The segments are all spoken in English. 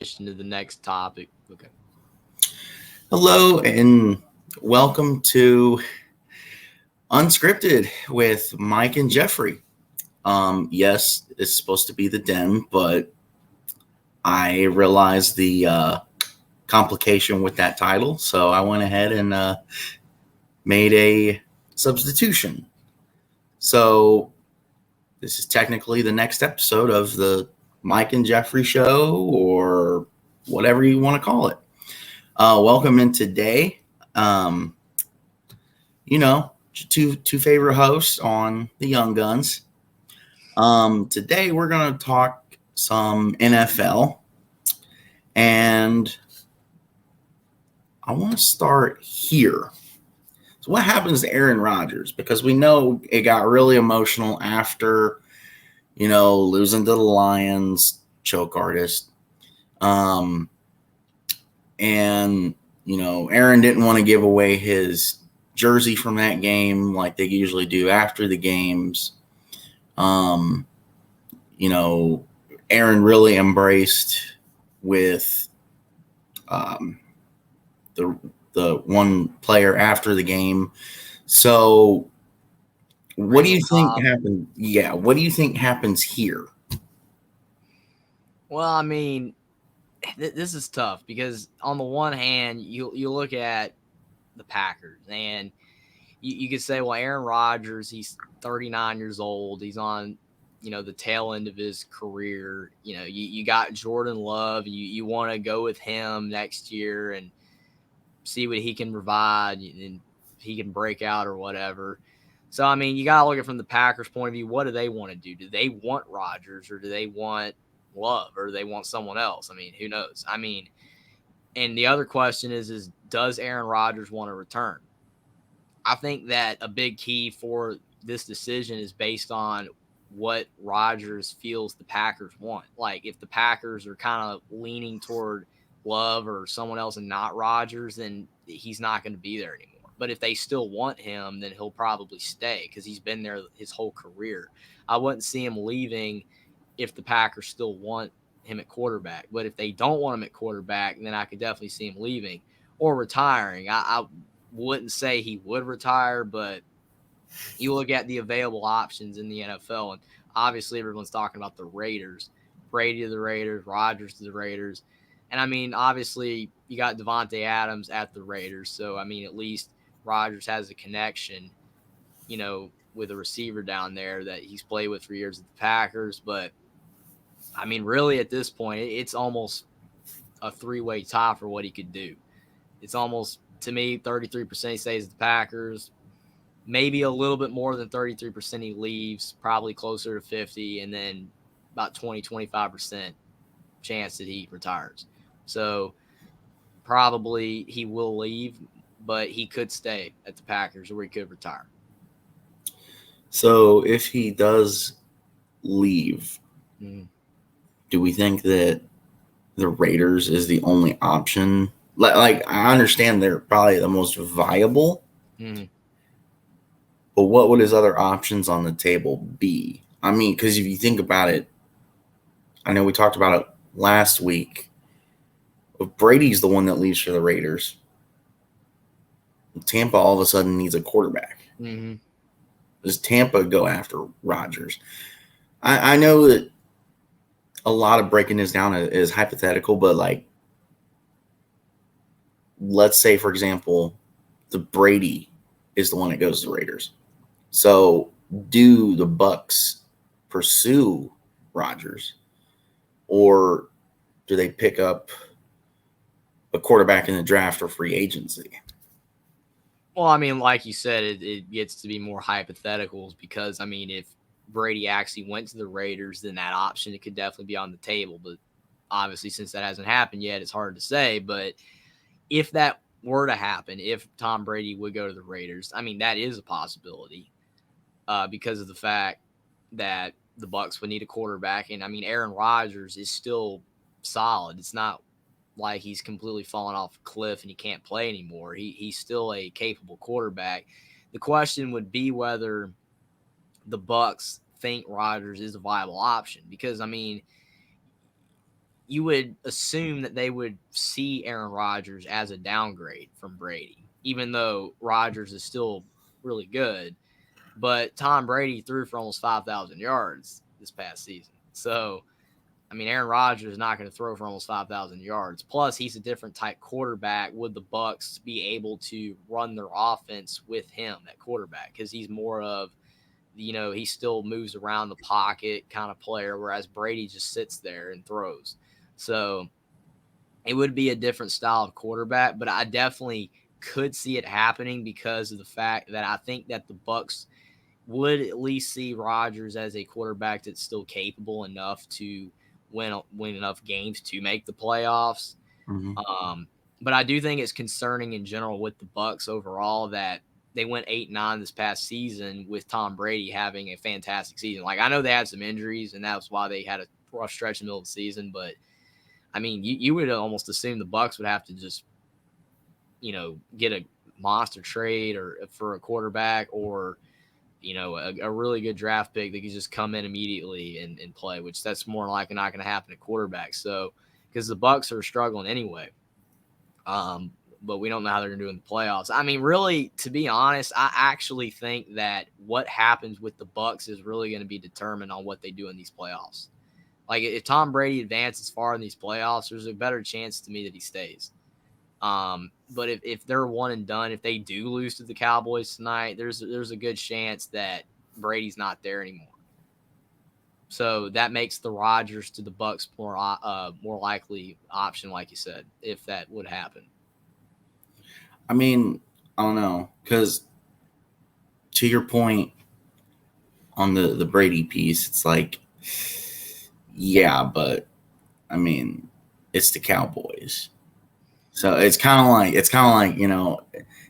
to the next topic. Okay. Hello and welcome to Unscripted with Mike and Jeffrey. Yes, it's supposed to be the den, but I realized the complication with that title, so I went ahead and made a substitution. So this is technically the next episode of the Mike and Jeffrey show, or whatever you want to call it. Welcome in today. Um, two favorite hosts on the Young Guns. Today we're gonna talk some NFL, and I want to start here. So, what happens to Aaron Rodgers? Because we know it got really emotional after, losing to the Lions, choke artist. And Aaron didn't want to give away his jersey from that game like they usually do after the games. Um, Aaron really embraced with the one player after the game. So, what do you think happened? Yeah, what do you think happens here? Well, I mean, this is tough because on the one hand, you look at the Packers and you could say, well, Aaron Rodgers, he's 39 years old. He's on, the tail end of his career. You got Jordan Love. You want to go with him next year and see what he can provide and he can break out or whatever. So, I mean, you got to look at it from the Packers' point of view. What do they want to do? Do they want Rodgers or do they want Love or do they want someone else? I mean, who knows? I mean, and the other question is does Aaron Rodgers want to return? I think that a big key for this decision is based on what Rodgers feels the Packers want. Like, if the Packers are kind of leaning toward Love or someone else and not Rodgers, then he's not going to be there anymore. But if they still want him, then he'll probably stay because he's been there his whole career. I wouldn't see him leaving if the Packers still want him at quarterback. But if they don't want him at quarterback, then I could definitely see him leaving or retiring. I wouldn't say he would retire, but you look at the available options in the NFL, and obviously everyone's talking about the Raiders. Brady to the Raiders, Rodgers to the Raiders. And I mean, obviously you got Devontae Adams at the Raiders. So, I mean, at least Rodgers has a connection, with a receiver down there that he's played with for years at the Packers. But, I mean, really at this point, it's almost a three-way tie for what he could do. It's almost, to me, 33% he stays at the Packers, maybe a little bit more than 33% he leaves, probably closer to 50, and then about 20-25% chance that he retires. So probably he will leave, but he could stay at the Packers or he could retire. So if he does leave, do we think that the Raiders is the only option? Like I understand they're probably the most viable, but what would his other options on the table be? I mean, because if you think about it, I know we talked about it last week. If Brady's the one that leaves for the Raiders, Tampa all of a sudden needs a quarterback. Does Tampa go after Rodgers? I know that a lot of breaking this down is hypothetical, but like, let's say, for example, the Brady is the one that goes to the Raiders. So do the Bucks pursue Rodgers, or do they pick up a quarterback in the draft or free agency? Well, I mean, like you said, it gets to be more hypotheticals because, I mean, if Brady actually went to the Raiders, then that option, it could definitely be on the table. But obviously, since that hasn't happened yet, it's hard to say. But if that were to happen, if Tom Brady would go to the Raiders, I mean, that is a possibility because of the fact that the Bucks would need a quarterback. And, I mean, Aaron Rodgers is still solid. It's not like he's completely fallen off a cliff and he can't play anymore. He's still a capable quarterback. The question would be whether the Bucks think Rodgers is a viable option because, I mean, you would assume that they would see Aaron Rodgers as a downgrade from Brady, even though Rodgers is still really good. But Tom Brady threw for almost 5,000 yards this past season. So, I mean, Aaron Rodgers is not going to throw for almost 5,000 yards. Plus, he's a different type quarterback. Would the Bucks be able to run their offense with him at quarterback? Because he's more of, he still moves around the pocket kind of player, whereas Brady just sits there and throws. So it would be a different style of quarterback, but I definitely could see it happening because of the fact that I think that the Bucks would at least see Rodgers as a quarterback that's still capable enough to win enough games to make the playoffs. Mm-hmm. But I do think it's concerning in general with the Bucks overall that they went 8-9 this past season with Tom Brady having a fantastic season. Like, I know they had some injuries, and that's why they had a rough stretch in the middle of the season. But I mean, you would almost assume the Bucks would have to just, get a monster trade or for a quarterback, or a really good draft pick that could just come in immediately and play, which that's more likely not going to happen at quarterback. So, because the Bucks are struggling anyway. But we don't know how they're going to do in the playoffs. I mean, really, to be honest, I actually think that what happens with the Bucks is really going to be determined on what they do in these playoffs. Like, if Tom Brady advances far in these playoffs, there's a better chance to me that he stays. But if they're one and done, if they do lose to the Cowboys tonight, there's a good chance that Brady's not there anymore. So that makes the Rodgers to the Bucks more likely option, like you said, if that would happen. I mean, I don't know, because to your point on the Brady piece, it's like, yeah, but I mean, it's the Cowboys, so it's kind of like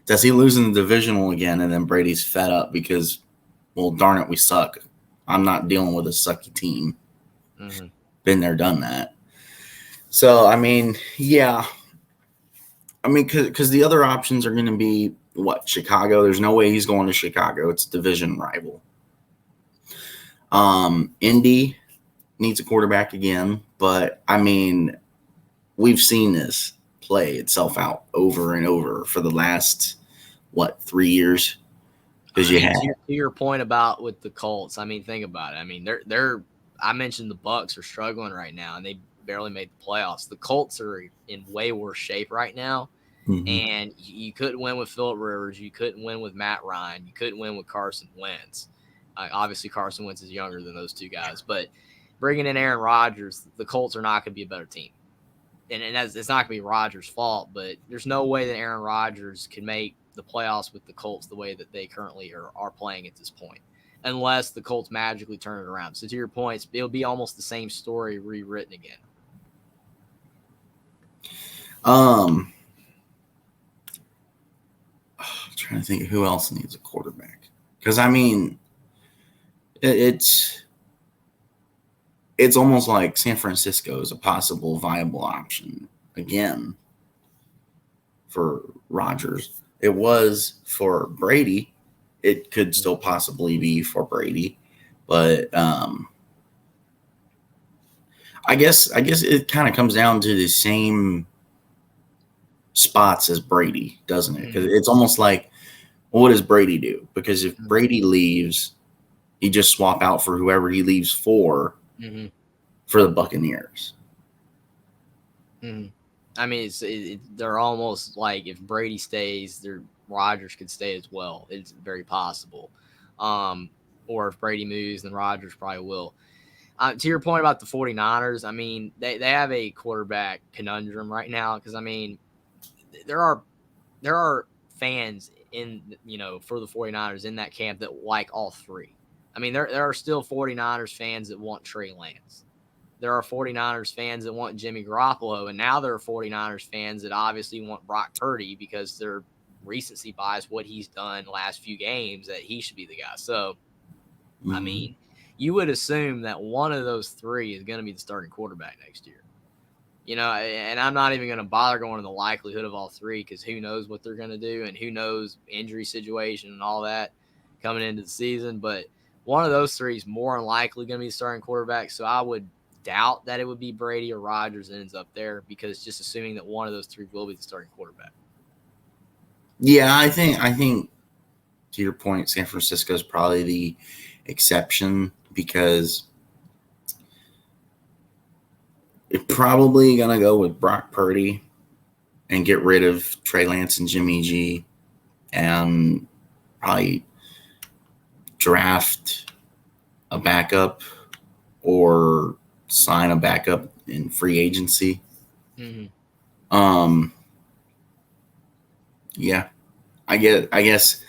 does he lose in the divisional again, and then Brady's fed up because, well, darn it, we suck. I'm not dealing with a sucky team. Mm-hmm. Been there, done that. So I mean, yeah. I mean, because the other options are going to be what? Chicago. There's no way he's going to Chicago. It's a division rival. Indy needs a quarterback again, but I mean, we've seen this play itself out over and over for the last 3 years. Because to your point about with the Colts, I mean, think about it. I mean, they're I mentioned the Bucks are struggling right now, and they barely made the playoffs. The Colts are in way worse shape right now, and you couldn't win with Phillip Rivers. You couldn't win with Matt Ryan. You couldn't win with Carson Wentz. Obviously, Carson Wentz is younger than those two guys, but bringing in Aaron Rodgers, the Colts are not going to be a better team. And it's not going to be Rodgers' fault, but there's no way that Aaron Rodgers can make the playoffs with the Colts the way that they currently are playing at this point, unless the Colts magically turn it around. So to your points, it'll be almost the same story rewritten again. I'm trying to think of who else needs a quarterback. Because, I mean, it's almost like San Francisco is a possible viable option again for Rodgers. It was for Brady. It could still possibly be for Brady. But I guess it kind of comes down to the same spots as Brady, doesn't it? Because it's almost like, well, what does Brady do? Because if Brady leaves, you just swap out for whoever he leaves for the Buccaneers. Mm-hmm. I mean, they're almost like if Brady stays, Rodgers could stay as well. It's very possible. Or if Brady moves, then Rodgers probably will. To your point about the 49ers, I mean, they have a quarterback conundrum right now because, I mean, there are fans for the 49ers in that camp that like all three. I mean, there are still 49ers fans that want Trey Lance. There are 49ers fans that want Jimmy Garoppolo, and now there are 49ers fans that obviously want Brock Purdy because their recency bias, what he's done last few games, that he should be the guy. So, I mean, you would assume that one of those three is going to be the starting quarterback next year. And I'm not even going to bother going to the likelihood of all three because who knows what they're going to do and who knows injury situation and all that coming into the season. But one of those three is more than likely going to be the starting quarterback. So I would doubt that it would be Brady or Rodgers that ends up there, because just assuming that one of those three will be the starting quarterback. Yeah, I think to your point, San Francisco is probably the exception because it's probably going to go with Brock Purdy and get rid of Trey Lance and Jimmy G and probably draft a backup or sign a backup in free agency. Mm-hmm. Yeah, I guess,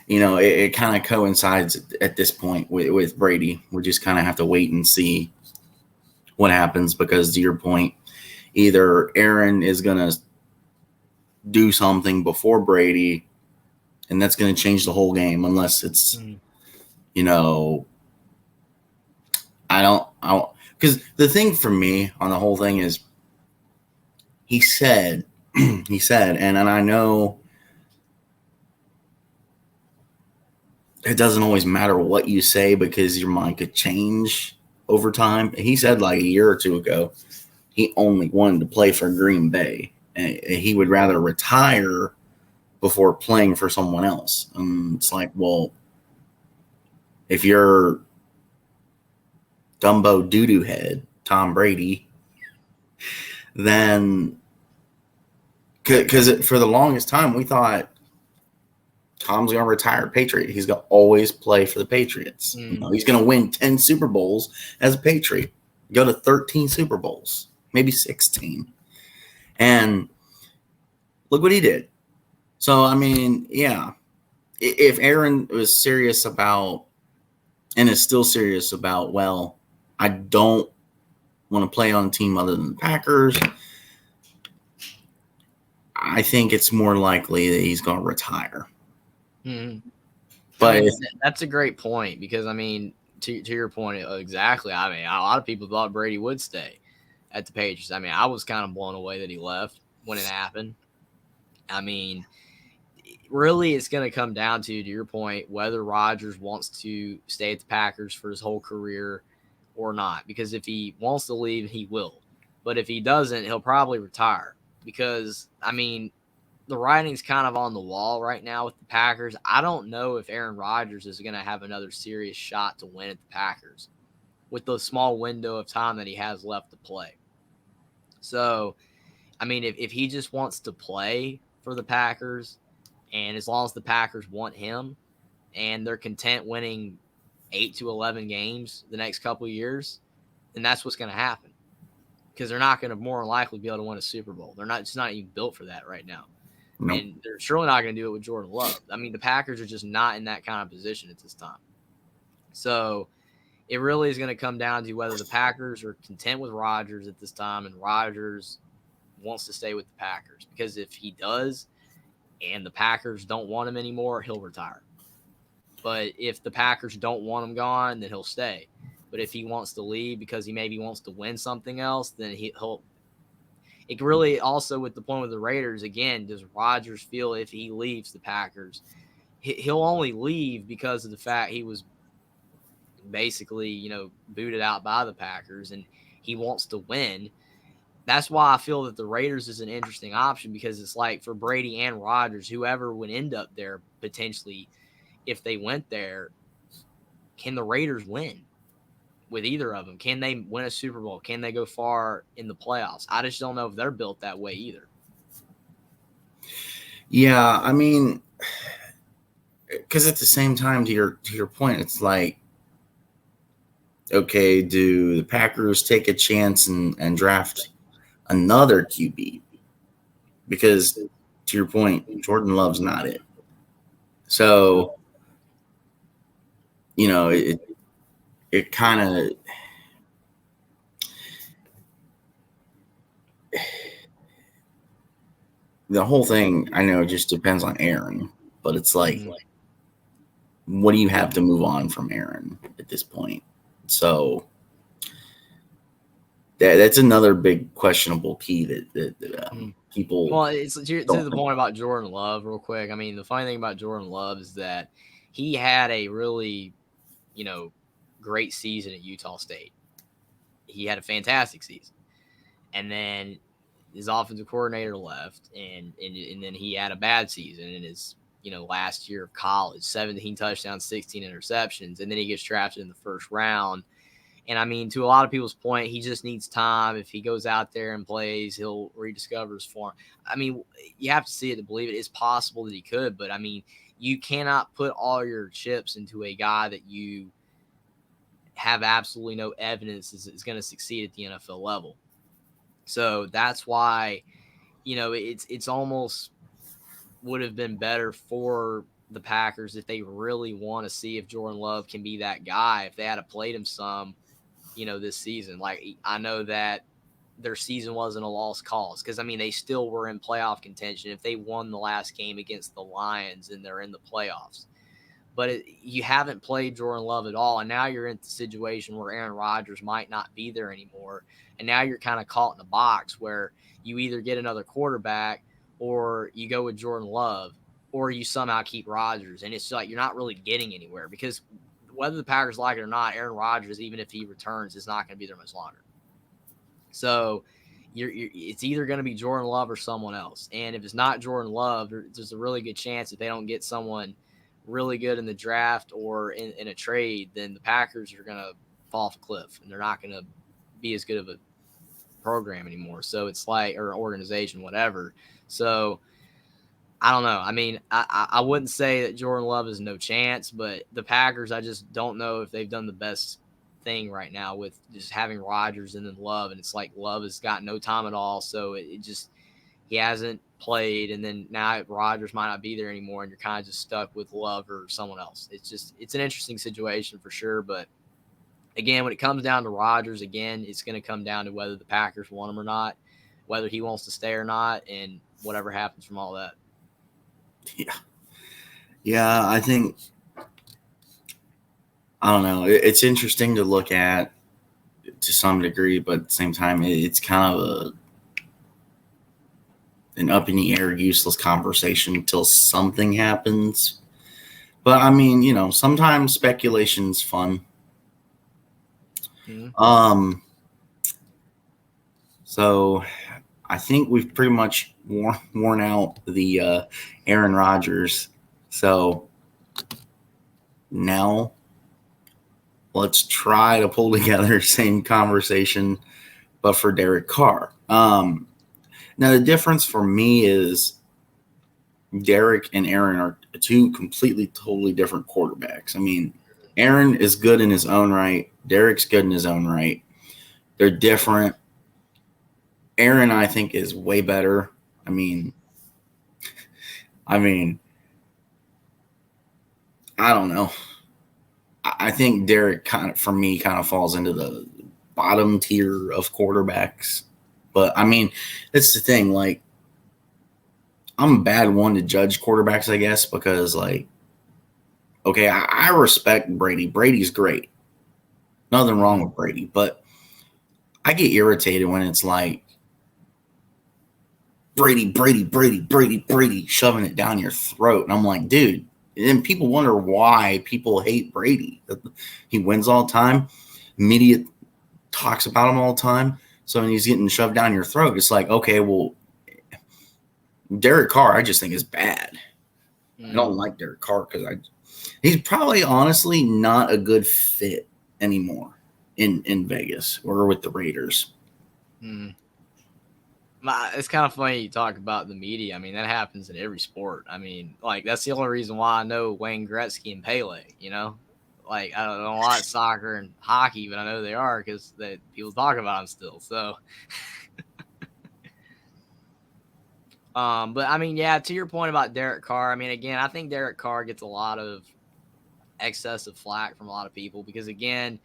it kind of coincides at this point with Brady. We just kind of have to wait and see what happens because, to your point, either Aaron is going to do something before Brady, and that's going to change the whole game, unless it's, I don't, because the thing for me on the whole thing is he said, and I know it doesn't always matter what you say because your mind could change over time. He said like a year or two ago, he only wanted to play for Green Bay and he would rather retire before playing for someone else. And it's like, well, if you're Dumbo doo-doo head, Tom Brady, then because for the longest time we thought Tom's going to retire Patriot. He's going to always play for the Patriots. He's going to win 10 Super Bowls as a Patriot, go to 13 Super Bowls, maybe 16. And look what he did. So, I mean, yeah, if Aaron was serious about and is still serious about, well, I don't want to play on a team other than the Packers, I think it's more likely that he's going to retire. Mm-hmm. But that's a great point because, I mean, to your point, exactly. I mean, a lot of people thought Brady would stay at the Patriots. I mean, I was kind of blown away that he left when it happened. I mean, really, it's going to come down to your point, whether Rodgers wants to stay at the Packers for his whole career or not. Because if he wants to leave, he will. But if he doesn't, he'll probably retire. Because, I mean, the writing's kind of on the wall right now with the Packers. I don't know if Aaron Rodgers is going to have another serious shot to win at the Packers with the small window of time that he has left to play. So, I mean, if he just wants to play for the Packers, and as long as the Packers want him and they're content winning 8 to 11 games the next couple of years, then that's what's going to happen. Because they're not going to more than likely be able to win a Super Bowl. They're not just not even built for that right now. Nope. And they're surely not going to do it with Jordan Love. I mean, the Packers are just not in that kind of position at this time. So it really is going to come down to whether the Packers are content with Rodgers at this time and Rodgers wants to stay with the Packers. Because if he does and the Packers don't want him anymore, he'll retire. But if the Packers don't want him gone, then he'll stay. But if he wants to leave because he maybe wants to win something else, then he'll. It really also with the point with the Raiders, again, does Rodgers feel if he leaves the Packers, he'll only leave because of the fact he was basically, booted out by the Packers and he wants to win. That's why I feel that the Raiders is an interesting option because it's like for Brady and Rodgers, whoever would end up there potentially, if they went there, can the Raiders win? With either of them, can they win a Super Bowl? Can they go far in the playoffs? I just don't know if they're built that way either. Yeah, I mean, because at the same time, to your point, it's like, okay, do the Packers take a chance and draft another QB? Because to your point, Jordan Love's not it. So, it kind of the whole thing, I know it just depends on Aaron, but it's like, what do you have to move on from Aaron at this point? So that's another big questionable key that people. Well, it's to the point about Jordan Love real quick. I mean, the funny thing about Jordan Love is that he had a really, great season at Utah State. he had a fantastic season. And then his offensive coordinator left, and then he had a bad season in his last year of college, 17 touchdowns, 16 interceptions, and then he gets drafted in the first round. And I mean, to a lot of people's point, he just needs time. If he goes out there and plays, he'll rediscover his form. I mean, you have to see it to believe it. It's possible that he could, but I mean, you cannot put all your chips into a guy that you have absolutely no evidence is going to succeed at the NFL level. So that's why, it's almost would have been better for the Packers if they really want to see if Jordan Love can be that guy, if they had played him some, this season. Like, I know that their season wasn't a lost cause because, I mean, they still were in playoff contention if they won the last game against the Lions and they're in the playoffs. But you haven't played Jordan Love at all, and now you're in the situation where Aaron Rodgers might not be there anymore, and now you're kind of caught in a box where you either get another quarterback or you go with Jordan Love or you somehow keep Rodgers, and it's like you're not really getting anywhere because whether the Packers like it or not, Aaron Rodgers, even if he returns, is not going to be there much longer. So it's either going to be Jordan Love or someone else, and if it's not Jordan Love, there's a really good chance if they don't get someone really good in the draft or in a trade, then the Packers are going to fall off a cliff and they're not going to be as good of a program anymore. So it's like, or organization, whatever. So I don't know. I mean, I wouldn't say that Jordan Love is no chance, but the Packers, I just don't know if they've done the best thing right now with just having Rodgers and then Love. And it's like Love has got no time at all. So it just, he hasn't played, and then now Rodgers might not be there anymore, and you're kind of just stuck with Love or someone else. It's an interesting situation for sure, but again, when it comes down to Rodgers, again, it's going to come down to whether the Packers want him or not, whether he wants to stay or not, and whatever happens from all that. Yeah, I think, I don't know. It's interesting to look at to some degree, but at the same time, it's kind of an up in the air, useless conversation until something happens. But I mean, sometimes speculation's fun. Mm-hmm. So I think we've pretty much worn out the Aaron Rodgers. So now let's try to pull together same conversation, but for Derek Carr. Now, the difference for me is Derek and Aaron are two completely, totally different quarterbacks. I mean, Aaron is good in his own right. Derek's good in his own right. They're different. Aaron, I think, is way better. I mean, I don't know. I think Derek for me, falls into the bottom tier of quarterbacks. But, I mean, that's the thing. Like, I'm a bad one to judge quarterbacks, I guess, because, like, okay, I respect Brady. Brady's great. Nothing wrong with Brady. But I get irritated when it's like Brady, shoving it down your throat. And I'm like, dude. And then people wonder why people hate Brady. He wins all the time. Media talks about him all the time. So when he's getting shoved down your throat, it's like, okay, well, Derek Carr, I just think is bad. I don't like Derek Carr because he's probably honestly not a good fit anymore in Vegas or with the Raiders. It's kind of funny you talk about the media. I mean, that happens in every sport. I mean, like, that's the only reason why I know Wayne Gretzky and Pele, Like, I don't know a lot of soccer and hockey, but I know they are because people talk about them still. So, but I mean, yeah, to your point about Derek Carr, I mean, again, I think Derek Carr gets a lot of excessive flack from a lot of people because, again,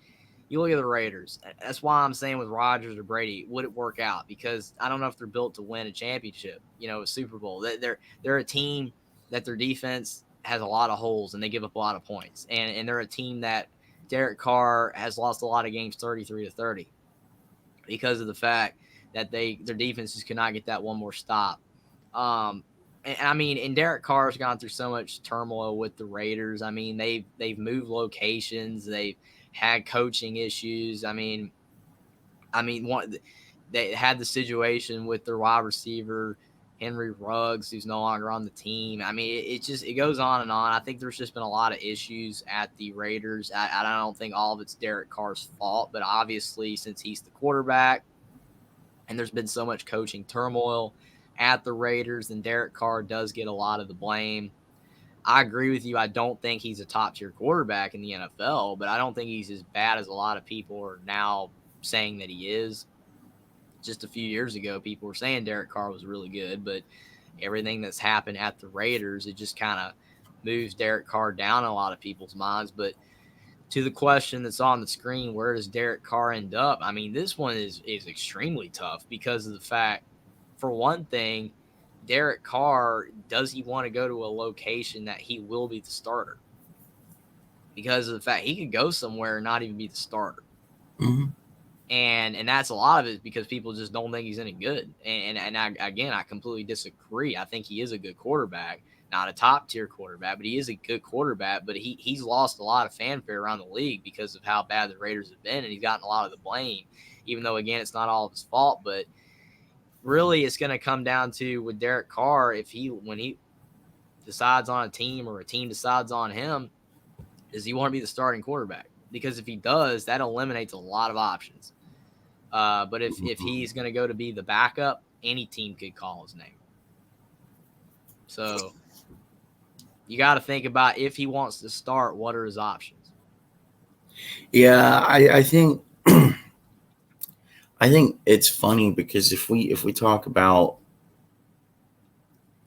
you look at the Raiders. That's why I'm saying with Rodgers or Brady, would it work out? Because I don't know if they're built to win a championship, a Super Bowl. They're a team that their defense has a lot of holes and they give up a lot of points. And they're a team that Derek Carr has lost a lot of games 33-30 because of the fact that their defense just could not get that one more stop. And I mean, and Derek Carr's gone through so much turmoil with the Raiders. I mean, they've moved locations. They've had coaching issues. I mean, I mean, they had the situation with their wide receiver Henry Ruggs, who's no longer on the team. I mean, it goes on and on. I think there's just been a lot of issues at the Raiders. I don't think all of it's Derek Carr's fault, but obviously since he's the quarterback, and there's been so much coaching turmoil at the Raiders, and Derek Carr does get a lot of the blame. I agree with you. I don't think he's a top tier quarterback in the NFL, but I don't think he's as bad as a lot of people are now saying that he is. Just a few years ago, people were saying Derek Carr was really good, but everything that's happened at the Raiders, it just kind of moves Derek Carr down in a lot of people's minds. But to the question that's on the screen, where does Derek Carr end up? I mean, this one is extremely tough because of the fact, for one thing, Derek Carr, does he want to go to a location that he will be the starter? Because of the fact he could go somewhere and not even be the starter. Mm-hmm. And that's a lot of it because people just don't think he's any good. And I completely disagree. I think he is a good quarterback, not a top tier quarterback, but he is a good quarterback. But he's lost a lot of fanfare around the league because of how bad the Raiders have been, and he's gotten a lot of the blame, even though again it's not all of his fault. But really, it's going to come down to with Derek Carr, when he decides on a team or a team decides on him, does he want to be the starting quarterback? Because if he does, that eliminates a lot of options. But if he's going to go to be the backup, any team could call his name. So you got to think about, if he wants to start, what are his options? Yeah, I think I think it's funny because if we talk about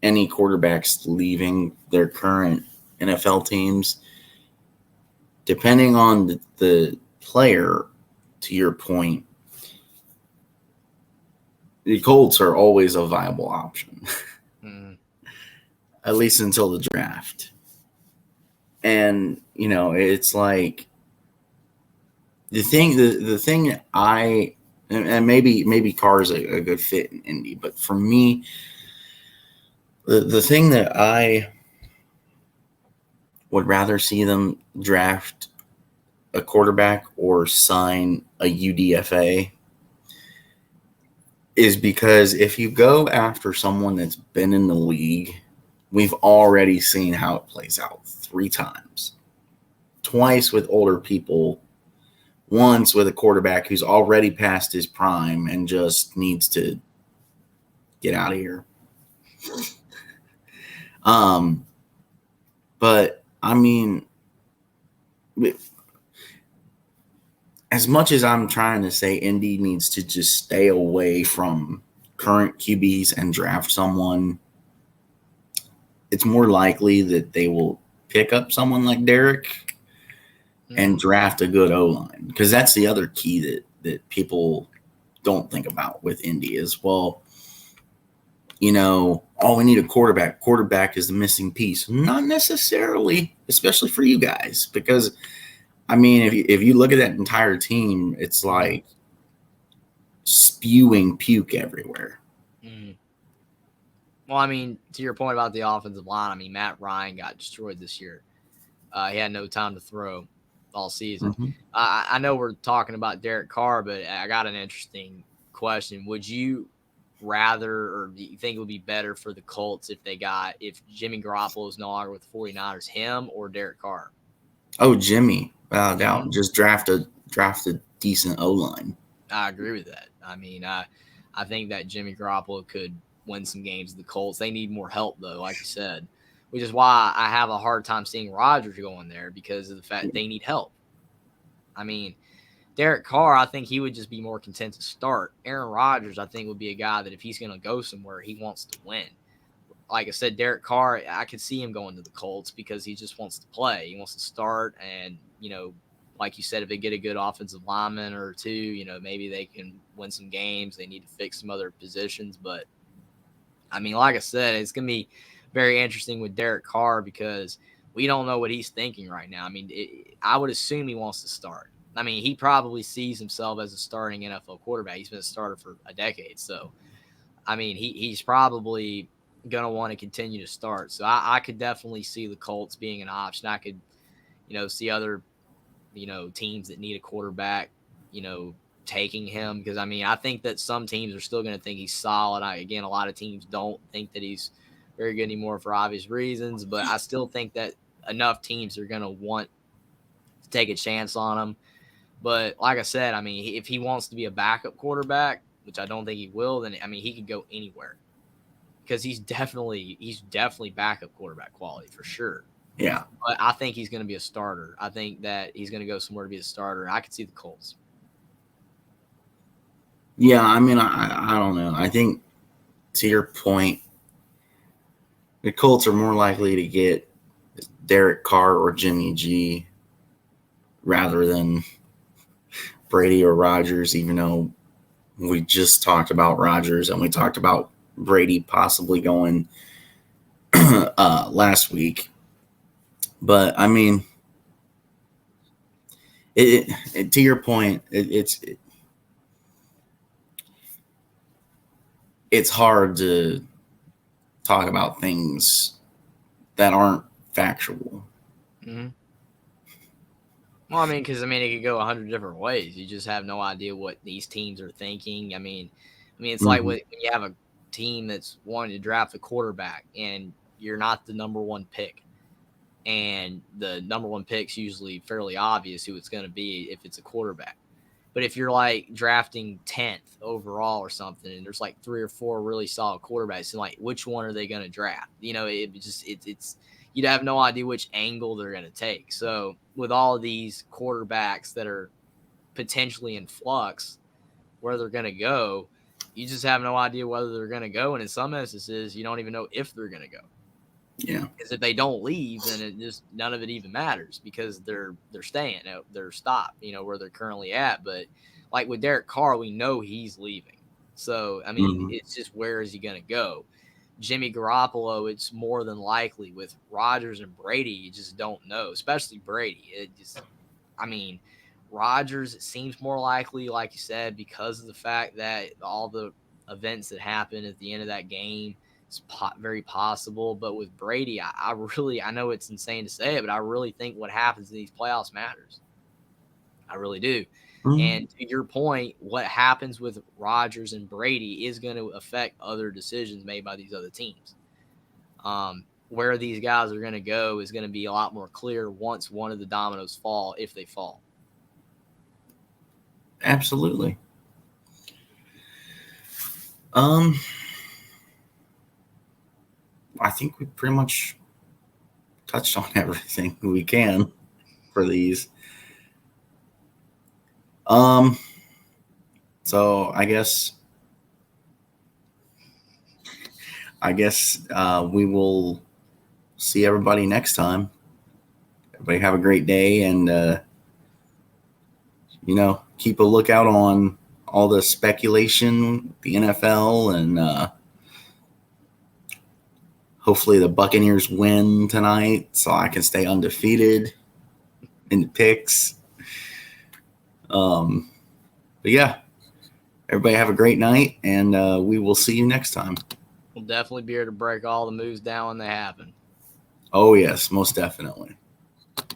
any quarterbacks leaving their current NFL teams, depending on the player, to your point, the Colts are always a viable option, at least until the draft. And it's like the thing and maybe Carr is a good fit in Indy, but for me, the thing that I would rather see them draft a quarterback or sign a UDFA is because if you go after someone that's been in the league, we've already seen how it plays out 3 times. Twice with older people, once with a quarterback who's already past his prime and just needs to get out of here. But I mean, as much as I'm trying to say Indy needs to just stay away from current QBs and draft someone, it's more likely that they will pick up someone like Derek and draft a good O-line. Because that's the other key that people don't think about with Indy is, well, we need a quarterback. Quarterback is the missing piece. Not necessarily, especially for you guys, because I mean, if you look at that entire team, it's like spewing puke everywhere. Well, I mean, to your point about the offensive line, I mean, Matt Ryan got destroyed this year. He had no time to throw all season. Mm-hmm. I know we're talking about Derek Carr, but I got an interesting question. Would you rather, or do you think it would be better for the Colts if Jimmy Garoppolo is no longer with the 49ers, him or Derek Carr? Oh, Jimmy. Without a doubt. Just draft a decent O-line. I agree with that. I mean, I think that Jimmy Garoppolo could win some games. The Colts, they need more help, though, like you said, which is why I have a hard time seeing Rodgers going there because of the fact they need help. I mean, Derek Carr, I think he would just be more content to start. Aaron Rodgers, I think, would be a guy that if he's going to go somewhere, he wants to win. Like I said, Derek Carr, I could see him going to the Colts because he just wants to play. He wants to start, and, like you said, if they get a good offensive lineman or two, maybe they can win some games. They need to fix some other positions. But, I mean, like I said, it's going to be very interesting with Derek Carr because we don't know what he's thinking right now. I mean, I would assume he wants to start. I mean, he probably sees himself as a starting NFL quarterback. He's been a starter for a decade. So, I mean, he's probably going to want to continue to start. So I could definitely see the Colts being an option. I could, see other, teams that need a quarterback, taking him because, I mean, I think that some teams are still going to think he's solid. Again, a lot of teams don't think that he's very good anymore for obvious reasons, but I still think that enough teams are going to want to take a chance on him. But like I said, I mean, if he wants to be a backup quarterback, which I don't think he will, then, I mean, he could go anywhere because he's definitely backup quarterback quality for sure. Yeah. But I think he's going to be a starter. I think that he's going to go somewhere to be a starter. I could see the Colts. Yeah, I mean, I don't know. I think, to your point, the Colts are more likely to get Derek Carr or Jimmy G rather than Brady or Rodgers, even though we just talked about Rodgers and we talked about Brady possibly going last week. But, I mean, to your point, it's hard to talk about things that aren't factual. Mm-hmm. Well, I mean, because, I mean, it could go 100 different ways. You just have no idea what these teams are thinking. I mean, it's like when you have a team that's wanting to draft a quarterback and you're not the number one pick. And the number one pick's usually fairly obvious who it's going to be if it's a quarterback. But if you're like drafting 10th overall or something, and there's like 3 or 4 really solid quarterbacks, and like which one are they going to draft? You know, it's you'd have no idea which angle they're going to take. So with all of these quarterbacks that are potentially in flux, where they're going to go, you just have no idea whether they're going to go. And in some instances, you don't even know if they're going to go. Yeah. Because if they don't leave, then it just none of it even matters because they're staying, they're stopped, you know, where they're currently at. But like with Derek Carr, we know he's leaving. So I mean, it's just where is he going to go? Jimmy Garoppolo, it's more than likely. With Rodgers and Brady, you just don't know, especially Brady. It just, I mean, Rodgers, it seems more likely, like you said, because of the fact that all the events that happened at the end of that game. It's very possible. But with Brady, I know it's insane to say it, but I really think what happens in these playoffs matters. I really do. And to your point, what happens with Rodgers and Brady is going to affect other decisions made by these other teams. Where these guys are going to go is going to be a lot more clear once one of the dominoes fall, if they fall. Absolutely. I think we pretty much touched on everything we can for these. So I guess we will see everybody next time. Everybody have a great day, and you know, keep a lookout on all the speculation, the NFL, and hopefully the Buccaneers win tonight so I can stay undefeated in the picks. But yeah, everybody have a great night, and we will see you next time. We'll definitely be here to break all the moves down when they happen. Oh, yes, most definitely.